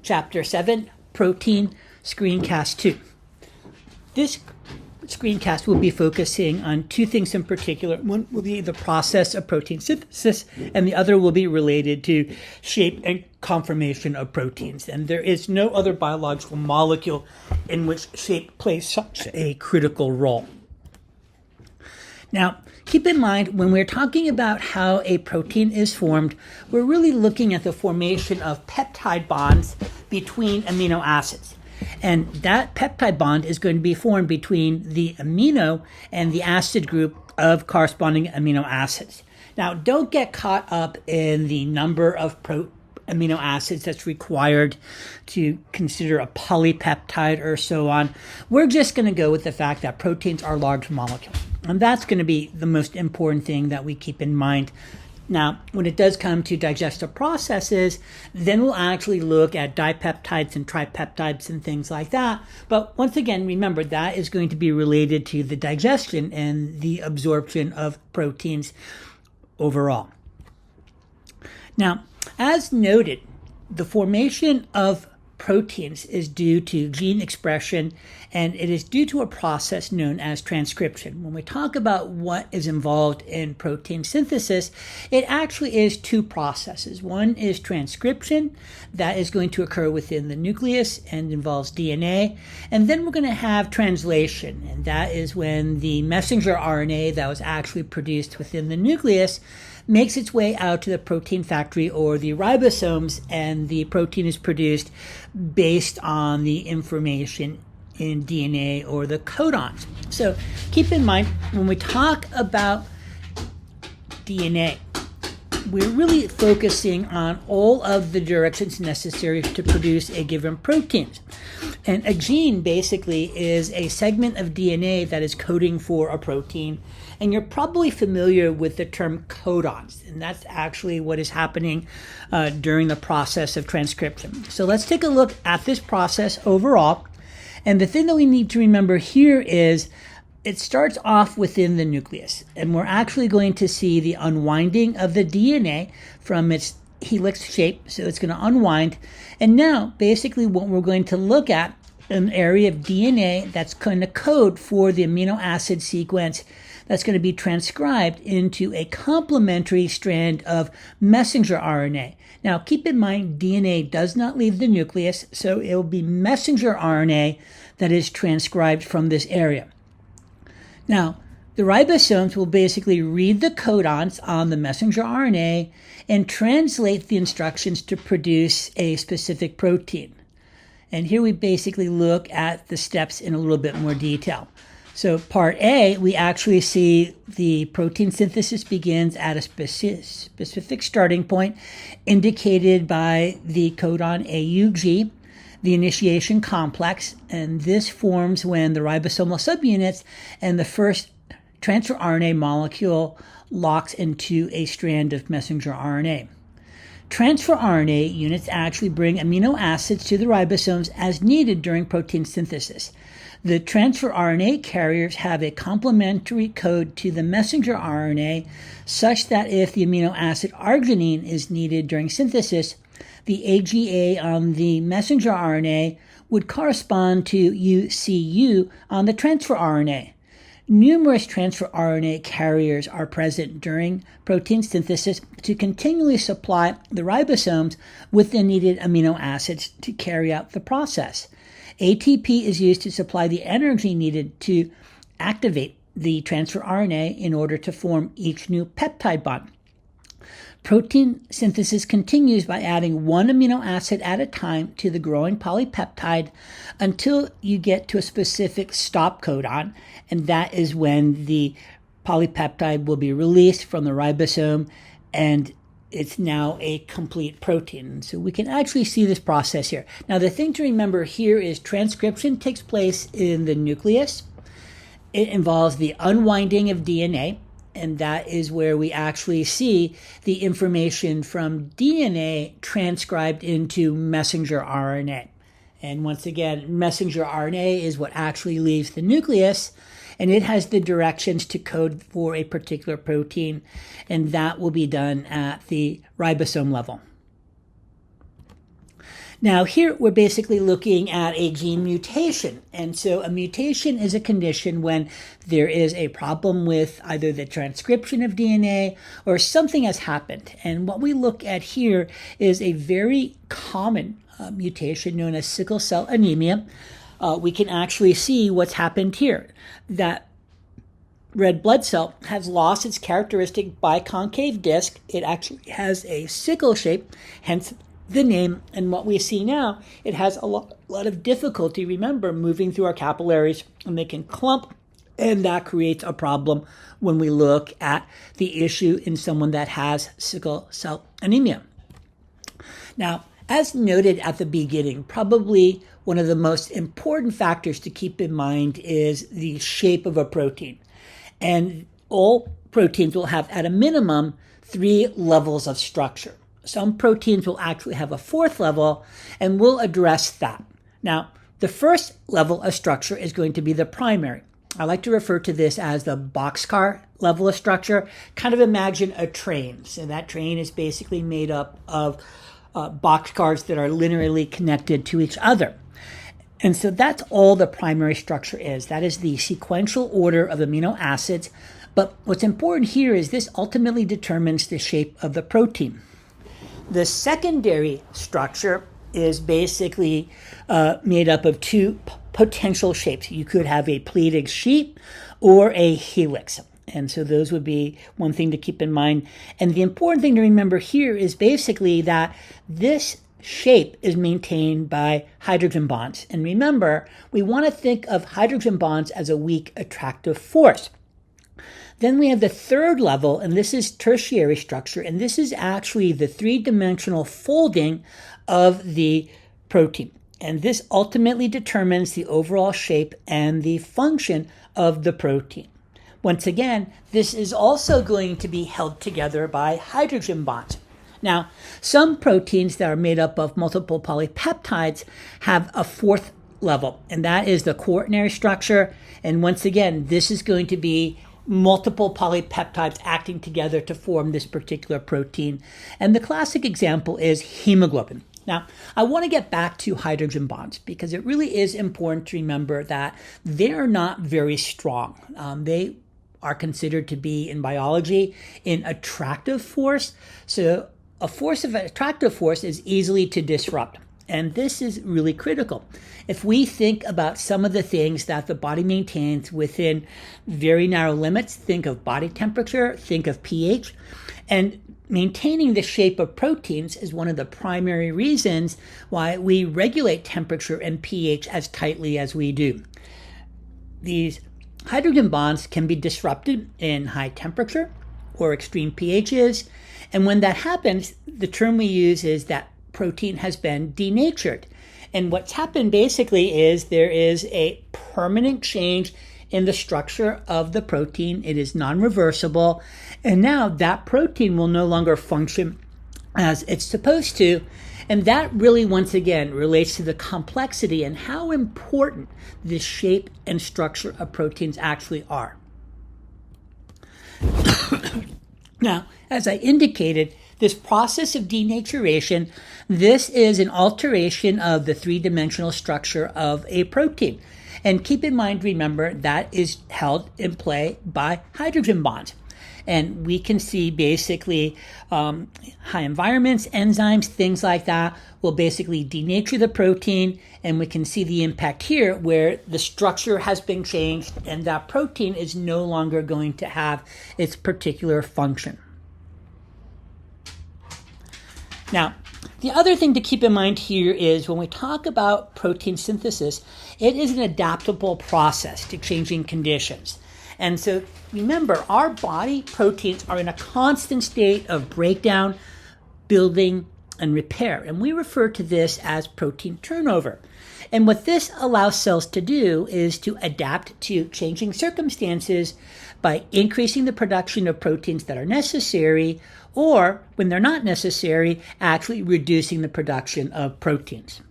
Chapter 7, Protein Screencast 2. This screencast will be focusing on two things in particular. One will be the process of protein synthesis, and the other will be related to shape and conformation of proteins. And there is no other biological molecule in which shape plays such a critical role. Now, keep in mind, when we're talking about how a protein is formed, we're really looking at the formation of peptide bonds between amino acids. And that peptide bond is going to be formed between the amino and the acid group of corresponding amino acids. Now, don't get caught up in the number of amino acids that's required to consider a polypeptide or so on. We're just going to go with the fact that proteins are large molecules. And that's going to be the most important thing that we keep in mind. Now, when it does come to digestive processes, then we'll actually look at dipeptides and tripeptides and things like that. But once again, remember, that is going to be related to the digestion and the absorption of proteins overall. Now, as noted, the formation of proteins is due to gene expression, and it is due to a process known as transcription. When we talk about what is involved in protein synthesis, it actually is two processes. One is transcription, that is going to occur within the nucleus and involves DNA. And then we're going to have translation, and that is when the messenger RNA that was actually produced within the nucleus makes its way out to the protein factory or the ribosomes, and the protein is produced based on the information in DNA or the codons. So keep in mind, when we talk about DNA, we're really focusing on all of the directions necessary to produce a given protein. And a gene basically is a segment of DNA that is coding for a protein. And you're probably familiar with the term codons, and that's actually what is happening during the process of transcription. So let's take a look at this process overall. And the thing that we need to remember here is it starts off within the nucleus, and we're actually going to see the unwinding of the DNA from its helix shape. So it's going to unwind. And now basically what we're going to look at an area of DNA that's going to code for the amino acid sequence that's going to be transcribed into a complementary strand of messenger RNA. Now, keep in mind, DNA does not leave the nucleus, so it will be messenger RNA that is transcribed from this area. Now, the ribosomes will basically read the codons on the messenger RNA and translate the instructions to produce a specific protein. And here we basically look at the steps in a little bit more detail. So part A, we actually see the protein synthesis begins at a specific starting point indicated by the codon AUG, the initiation complex, and this forms when the ribosomal subunits and the first transfer RNA molecule locks into a strand of messenger RNA. Transfer RNA units actually bring amino acids to the ribosomes as needed during protein synthesis. The transfer RNA carriers have a complementary code to the messenger RNA such that if the amino acid arginine is needed during synthesis, the AGA on the messenger RNA would correspond to UCU on the transfer RNA. Numerous transfer RNA carriers are present during protein synthesis to continually supply the ribosomes with the needed amino acids to carry out the process. ATP is used to supply the energy needed to activate the transfer RNA in order to form each new peptide bond. Protein synthesis continues by adding one amino acid at a time to the growing polypeptide until you get to a specific stop codon, and that is when the polypeptide will be released from the ribosome and it's now a complete protein. So we can actually see this process here. Now, the thing to remember here is transcription takes place in the nucleus. It involves the unwinding of DNA, and that is where we actually see the information from DNA transcribed into messenger RNA. And once again, messenger RNA is what actually leaves the nucleus, and it has the directions to code for a particular protein, and that will be done at the ribosome level. Now here we're basically looking at a gene mutation. And so a mutation is a condition when there is a problem with either the transcription of DNA or something has happened. And what we look at here is a very common mutation known as sickle cell anemia. We can actually see what's happened here. That red blood cell has lost its characteristic biconcave disc. It actually has a sickle shape, hence the name. And what we see now, it has a lot of difficulty, remember, moving through our capillaries, and they can clump, and that creates a problem when we look at the issue in someone that has sickle cell anemia. Now, as noted at the beginning, probably one of the most important factors to keep in mind is the shape of a protein. And all proteins will have, at a minimum, 3 levels of structure. Some proteins will actually have a 4th level, and we'll address that. Now, the first level of structure is going to be the primary. I like to refer to this as the boxcar level of structure. Kind of imagine a train. So that train is basically made up of boxcars that are linearly connected to each other. And so that's all the primary structure is. That is the sequential order of amino acids. But what's important here is this ultimately determines the shape of the protein. The secondary structure is basically made up of 2 potential shapes. You could have a pleated sheet or a helix. And so those would be one thing to keep in mind. And the important thing to remember here is basically that this shape is maintained by hydrogen bonds. And remember, we want to think of hydrogen bonds as a weak attractive force. Then we have the 3rd level, and this is tertiary structure, and this is actually the 3-dimensional folding of the protein. And this ultimately determines the overall shape and the function of the protein. Once again, this is also going to be held together by hydrogen bonds. Now, some proteins that are made up of multiple polypeptides have a 4th level, and that is the quaternary structure. And once again, this is going to be multiple polypeptides acting together to form this particular protein. And the classic example is hemoglobin. Now, I want to get back to hydrogen bonds because it really is important to remember that they're not very strong. They are considered to be, in biology, an attractive force. So a force of attractive force is easily to disrupt. And this is really critical. If we think about some of the things that the body maintains within very narrow limits, think of body temperature, think of pH, and maintaining the shape of proteins is one of the primary reasons why we regulate temperature and pH as tightly as we do. These hydrogen bonds can be disrupted in high temperature or extreme pHs. And when that happens, the term we use is that protein has been denatured. And what's happened basically is there is a permanent change in the structure of the protein. It is non-reversible. And now that protein will no longer function as it's supposed to. And that really, once again, relates to the complexity and how important the shape and structure of proteins actually are. Now, as I indicated, this process of denaturation, this is an alteration of the 3-dimensional structure of a protein. And keep in mind, remember, that is held in play by hydrogen bonds. And we can see basically high environments, enzymes, things like that will basically denature the protein. And we can see the impact here where the structure has been changed and that protein is no longer going to have its particular function. Now, the other thing to keep in mind here is when we talk about protein synthesis, it is an adaptable process to changing conditions. And so remember, our body proteins are in a constant state of breakdown, building, and repair. And we refer to this as protein turnover. And what this allows cells to do is to adapt to changing circumstances by increasing the production of proteins that are necessary, or when they're not necessary, actually reducing the production of proteins.